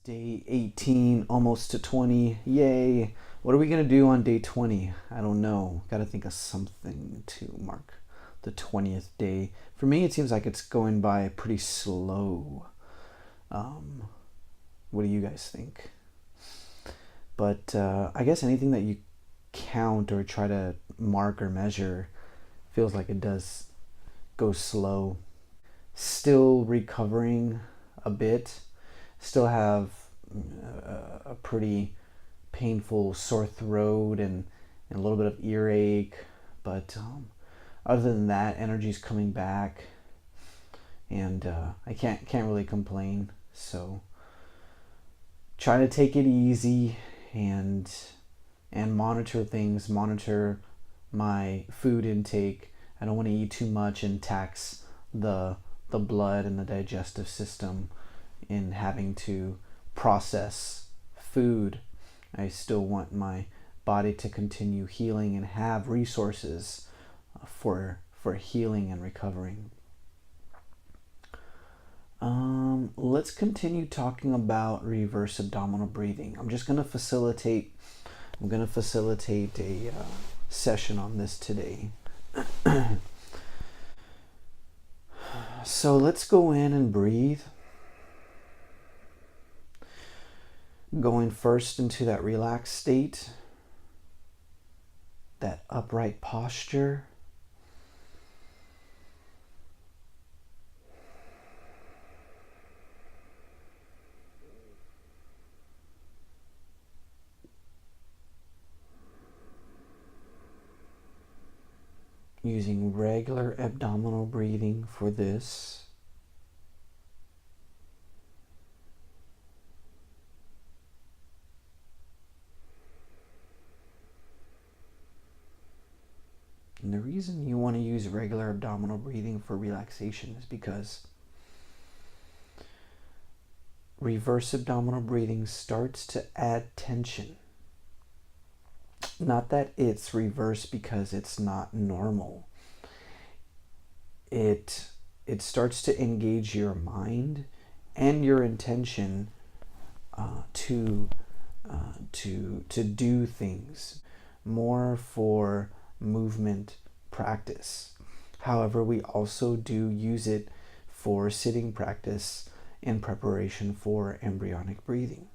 Day 18, almost to 20. Yay. What are we going to do on day 20? I don't know. Got to think of something to mark the 20th day. For me, it seems like it's going by pretty slow. What do you guys think? But I guess anything that you count or try to mark or measure feels like it does go slow. Still recovering a bit. Still have a pretty painful sore throat and a little bit of earache, but other than that, energy's coming back, and I can't really complain. So try to take it easy and monitor things. Monitor my food intake. I don't want to eat too much and tax the blood and the digestive system in having to process food. I still want my body to continue healing and have resources for healing and recovering. Let's continue talking about reverse abdominal breathing. I'm going to facilitate a session on this today. So let's go in and breathe. Going first into that relaxed state, that upright posture. Using regular abdominal breathing for this. And the reason you want to use regular abdominal breathing for relaxation is because reverse abdominal breathing starts to add tension. Not that it's reverse because it's not normal. It starts to engage your mind and your intention to do things more for movement practice. However, we also do use it for sitting practice in preparation for embryonic breathing.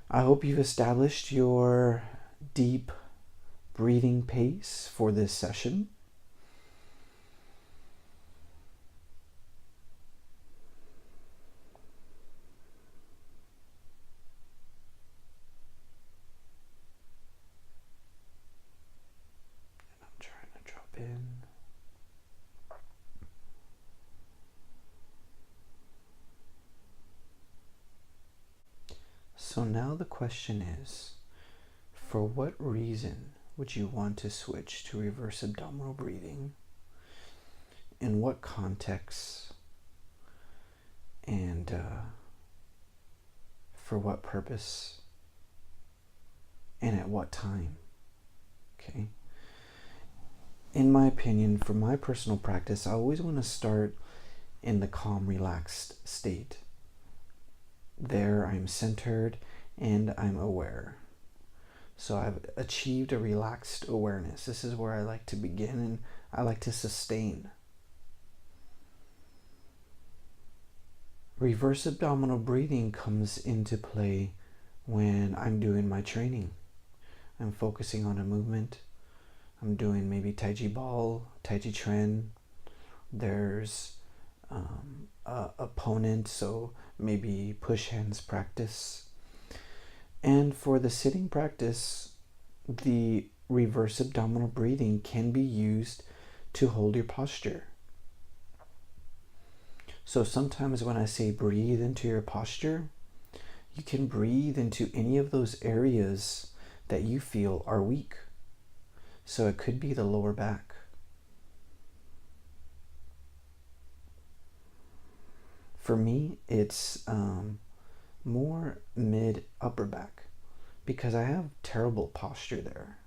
I hope you've established your deep breathing pace for this session. And I'm trying to drop in. So now the question is, for what reason would you want to switch to reverse abdominal breathing? In what context? And for what purpose? And at what time? Okay. In my opinion, for my personal practice, I always want to start in the calm, relaxed state. There I'm centered and I'm aware. So I've achieved a relaxed awareness. This is where I like to begin and I like to sustain. Reverse abdominal breathing comes into play when I'm doing my training. I'm focusing on a movement. I'm doing maybe Tai Chi ball, Tai Chi Chuan. There's a opponent, so maybe push hands practice. And for the sitting practice, the reverse abdominal breathing can be used to hold your posture. So sometimes when I say breathe into your posture, you can breathe into any of those areas that you feel are weak. So it could be the lower back. For me, it's more mid-upper back because I have terrible posture there.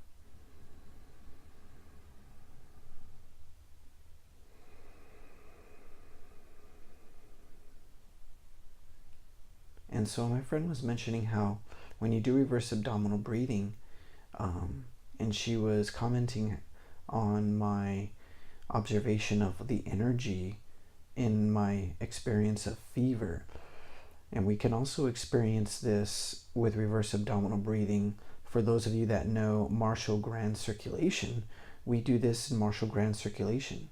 And so my friend was mentioning how when you do reverse abdominal breathing, and she was commenting on my observation of the energy in my experience of fever. And we can also experience this with reverse abdominal breathing. For those of you that know martial grand circulation, we do this in martial grand circulation.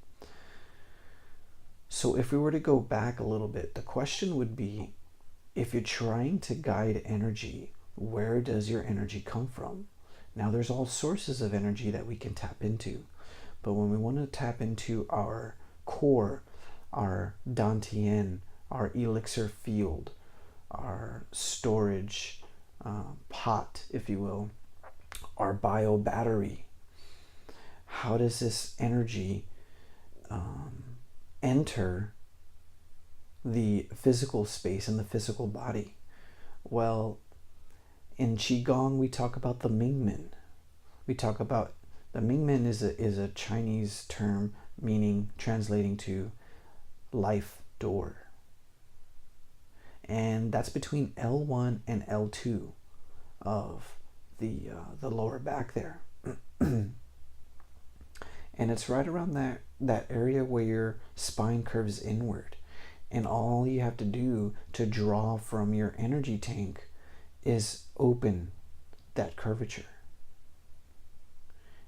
So if we were to go back a little bit, the question would be, if you're trying to guide energy, where does your energy come from? Now, there's all sources of energy that we can tap into, but when we want to tap into our core, our dantian, our elixir field, our storage pot, if you will, our biobattery, how does this energy enter the physical space and the physical body? Well, in Qigong, we talk about the Mingmen. We talk about the Mingmen is a Chinese term meaning translating to life door. And that's between L1 and L2 of the lower back there. And it's right around that area where your spine curves inward. And all you have to do to draw from your energy tank is open that curvature.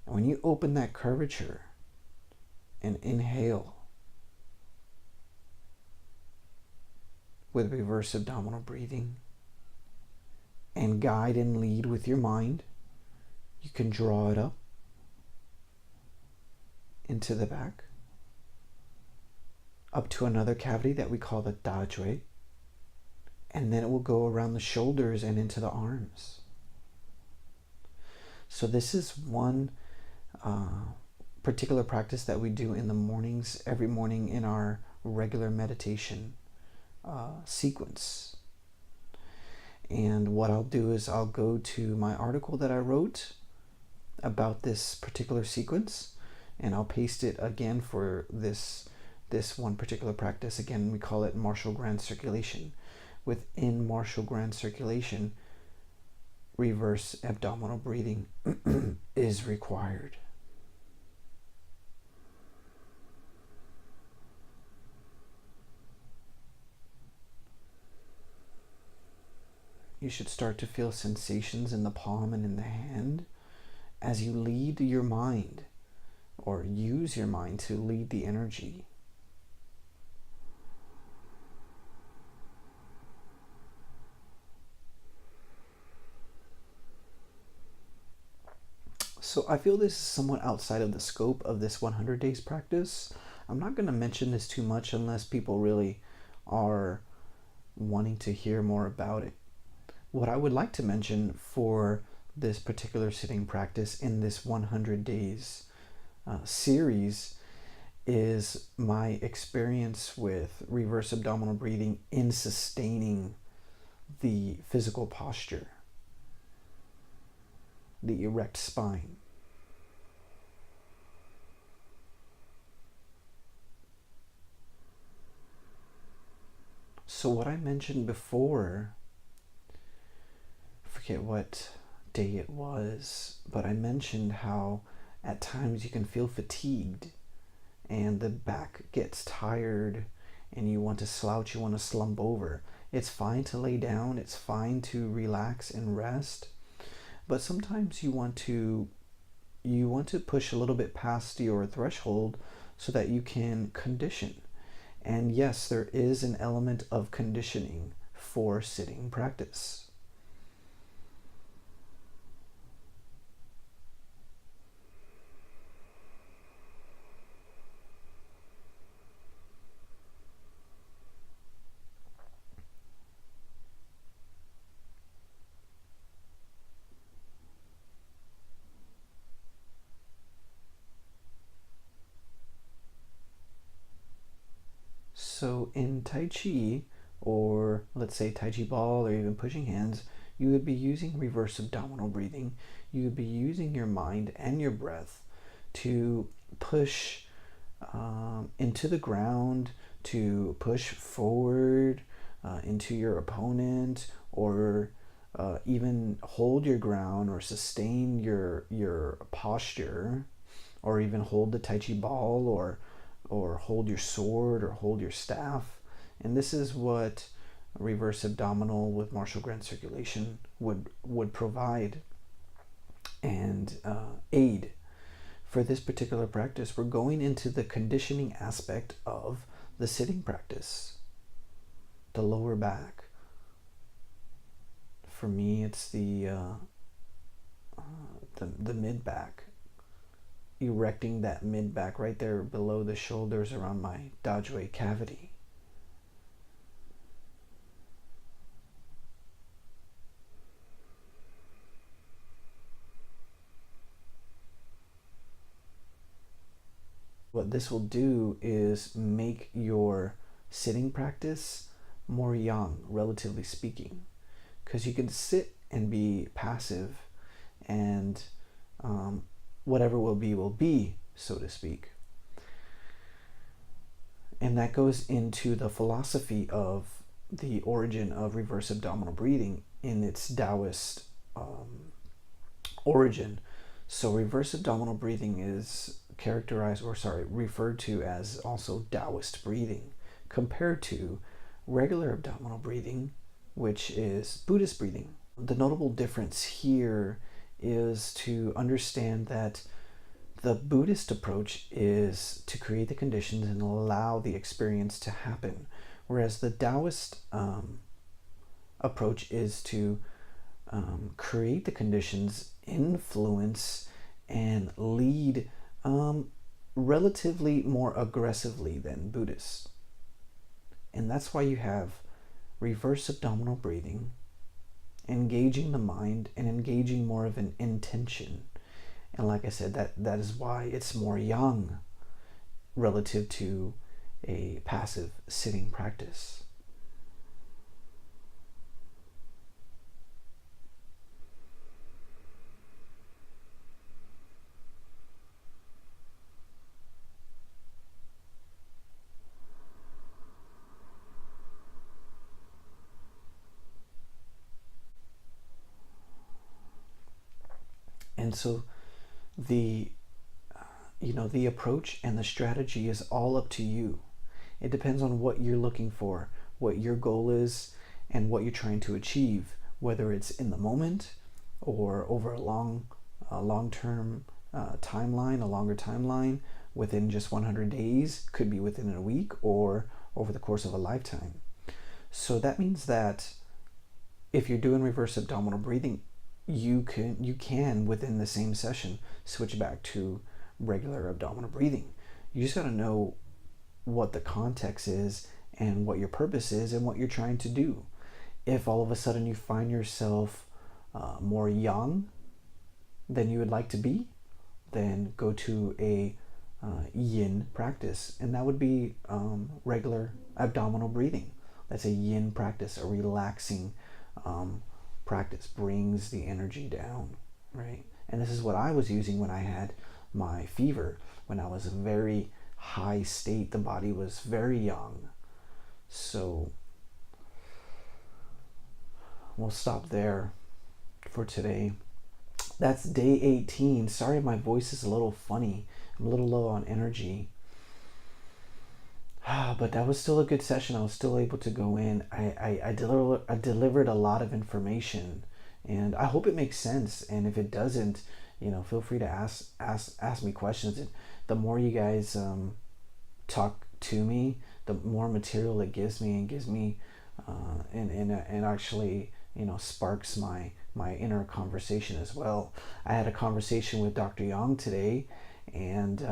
And when you open that curvature and inhale with reverse abdominal breathing and guide and lead with your mind, you can draw it up into the back, up to another cavity that we call the dajue, and then it will go around the shoulders and into the arms. So this is one particular practice that we do in the mornings, every morning in our regular meditation sequence. And what I'll do is I'll go to my article that I wrote about this particular sequence, and I'll paste it again for this one particular practice. Again, we call it martial grand circulation. Within martial grand circulation, reverse abdominal breathing is required. You should start to feel sensations in the palm and in the hand as you lead your mind, or use your mind to lead the energy. So I feel this is somewhat outside of the scope of this 100 days practice. I'm not going to mention this too much unless people really are wanting to hear more about it. What I would like to mention for this particular sitting practice in this 100 days series is my experience with reverse abdominal breathing in sustaining the physical posture, the erect spine. So what I mentioned before, I forget what day it was, but I mentioned how at times you can feel fatigued and the back gets tired and you want to slouch, you want to slump over. It's fine to lay down, it's fine to relax and rest, but sometimes you want to push a little bit past your threshold so that you can condition. And yes, there is an element of conditioning for sitting practice. So in Tai Chi, or let's say Tai Chi ball, or even pushing hands, you would be using reverse abdominal breathing. You would be using your mind and your breath to push into the ground, to push forward, into your opponent, or even hold your ground or sustain your posture, or even hold the Tai Chi ball, or hold your sword, or hold your staff. And this is what reverse abdominal with martial grand circulation would provide and aid. For this particular practice, we're going into the conditioning aspect of the sitting practice, the lower back. For me, it's the mid back, erecting that mid back right there below the shoulders around my dajue cavity. What this will do is make your sitting practice more yang, relatively speaking, because you can sit and be passive, and whatever will be, so to speak. And that goes into the philosophy of the origin of reverse abdominal breathing in its Taoist origin. So reverse abdominal breathing is referred to as also Taoist breathing, compared to regular abdominal breathing, which is Buddhist breathing. The notable difference here is to understand that the Buddhist approach is to create the conditions and allow the experience to happen, whereas the Taoist approach is to create the conditions, influence, and lead relatively more aggressively than Buddhists. And that's why you have reverse abdominal breathing, engaging the mind and engaging more of an intention. And like I said, that is why it's more yang relative to a passive sitting practice. And so the approach and the strategy is all up to you. It depends on what you're looking for, what your goal is, and what you're trying to achieve, whether it's in the moment or over a long-term timeline, a longer timeline within just 100 days, could be within a week, or over the course of a lifetime. So that means that if you're doing reverse abdominal breathing, you can within the same session switch back to regular abdominal breathing. You just got to know what the context is and what your purpose is and what you're trying to do. If all of a sudden you find yourself more yang than you would like to be, then go to a yin practice, and that would be regular abdominal breathing. That's a yin practice, a relaxing practice, brings the energy down, right? And this is what I was using when I had my fever, when I was in a very high state. The body was very young. So we'll stop there for today. That's day 18. Sorry, my voice is a little funny. I'm a little low on energy. But that was still a good session. I was still able to go in. I delivered a lot of information, and I hope it makes sense. And if it doesn't, feel free to ask me questions. The more you guys talk to me, the more material it gives me, and actually sparks my inner conversation as well. I had a conversation with Dr. Yang today, and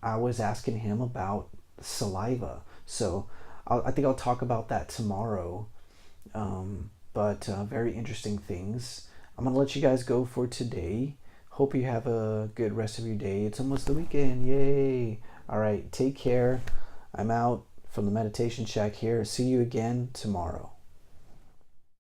I was asking him about saliva. So I think I'll talk about that tomorrow. But very interesting things. I'm gonna let you guys go for today. Hope you have a good rest of your day. It's almost the weekend. Yay! All right, take care. I'm out from the meditation shack here. See you again tomorrow.